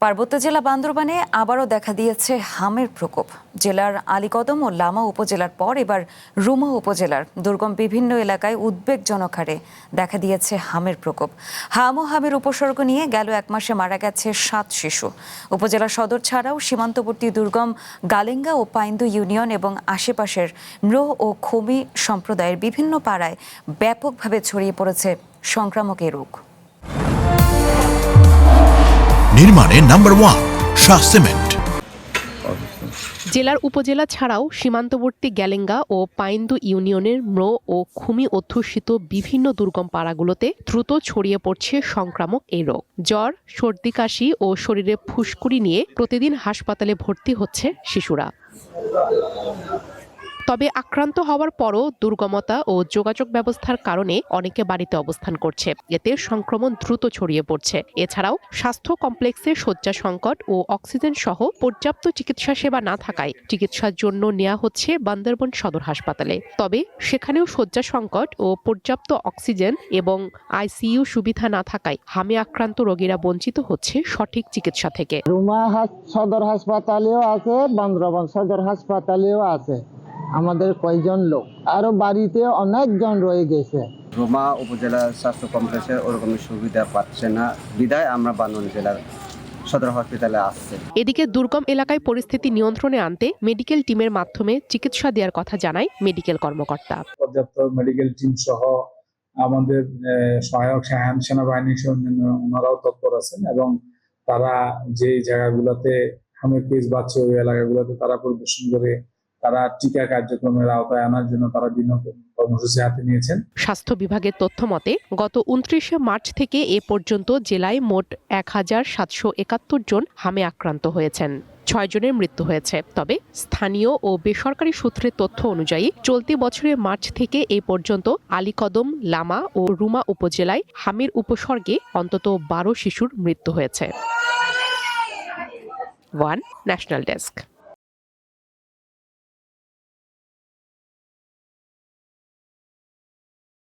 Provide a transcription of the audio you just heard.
পার্বত্য জেলা বান্দরবানে আবারও দেখা দিয়েছে হামের প্রকোপ। জেলার আলীকদম ও লামা উপজেলার পর এবার রুমা উপজেলার দুর্গম বিভিন্ন এলাকায় উদ্বেগজনক হারে দেখা দিয়েছে হামের প্রকোপ। হাম ও হামের উপসর্গ নিয়ে গেল 1 মাসে মারা গেছে 7 শিশু। উপজেলা সদর ছাড়াও সীমান্তবর্তী দুর্গম গালেঙ্গা ও পাইন্দু ইউনিয়ন এবং আশেপাশের ম্রো ও খমি সম্প্রদায়ের বিভিন্ন পাড়ায় ব্যাপকভাবে ছড়িয়ে পড়েছে সংক্রামক এ রোগ। নির্মাণে নাম্বার 1 শাহ সিমেন্ট। জেলার উপজেলা ছাড়াও সীমান্তবর্তী গ্যালেঙ্গা ও পাইন্দু ইউনিয়নের ম্রো ও খুমি অধ্যুষিত বিভিন্ন দুর্গম পাড়াগুলোতে দ্রুত ছড়িয়ে পড়ছে সংক্রামক এই রোগ। জ্বর, সর্দি, কাশি ও শরীরে ফুসকুড়ি নিয়ে প্রতিদিন হাসপাতালে ভর্তি হচ্ছে শিশুরা। তবে আক্রান্ত হওয়ার পরও দুর্গমতা ও যোগাযোগ ব্যবস্থার কারণে অনেকে বাড়িতে অবস্থান করছে। এতে সংক্রমণ দ্রুত ছড়িয়ে পড়ছে। এছাড়াও স্বাস্থ্য কমপ্লেক্সে শয্যা সংকট ও অক্সিজেন সহ পর্যাপ্ত চিকিৎসা সেবা না থাকায় চিকিৎসার জন্য নেওয়া হচ্ছে বান্দরবান সদর হাসপাতালে। তবে সেখানেও শয্যা সংকট ও পর্যাপ্ত অক্সিজেন এবং আইসিইউ সুবিধা না থাকায় হামে আক্রান্ত রোগীরা বঞ্চিত হচ্ছে সঠিক চিকিৎসা থেকে। রুমা সদর হাসপাতালেও আছে, বান্দরবান সদর হাসপাতালেও আছে। আমাদের কয়জন লোক আরো বাড়িতে অনেকজন রয়ে গেছে। রুমা উপজেলা স্বাস্থ্য কমপ্লেক্সের ওরকম সুবিধা পাচ্ছে না, বিধায় আমরা বান্দরবান জেলার সদর হসপিটালে আসছে। এদিকে দুর্গম এলাকায় পরিস্থিতি নিয়ন্ত্রণে আনতে মেডিকেল টিমের মাধ্যমে চিকিৎসা দেওয়ার কথা জানায় মেডিকেল কর্মকর্তা। পর্যাপ্ত মেডিকেল টিম সহ আমাদের সহায়ক সেনাবাহিনী ওনারাও তৎপর আছেন এবং তারা যে জায়গাগুলোতে হামের কেস বাড়ছে ওই এলাকাগুলোতে তারা পরিদর্শন করে তারা টিকা কার্যক্রমের আওতায় আনার জন্য তারা বিভিন্ন কর্মসূচি হাতে নিয়েছেন। স্বাস্থ্য বিভাগের তথ্য মতে গত 29 মার্চ থেকে এ পর্যন্ত জেলায় মোট 1771 জন হামে আক্রান্ত হয়েছেন। 6 জনের মৃত্যু হয়েছে। তবে স্থানীয় ও বেসরকারি সূত্রের তথ্য অনুযায়ী চলতি বছরের মার্চ থেকে এ পর্যন্ত আলীকদম, লামা ও রুমা উপজেলায় হামের উপসর্গে অন্তত 12 শিশুর মৃত্যু হয়েছে। One national desk.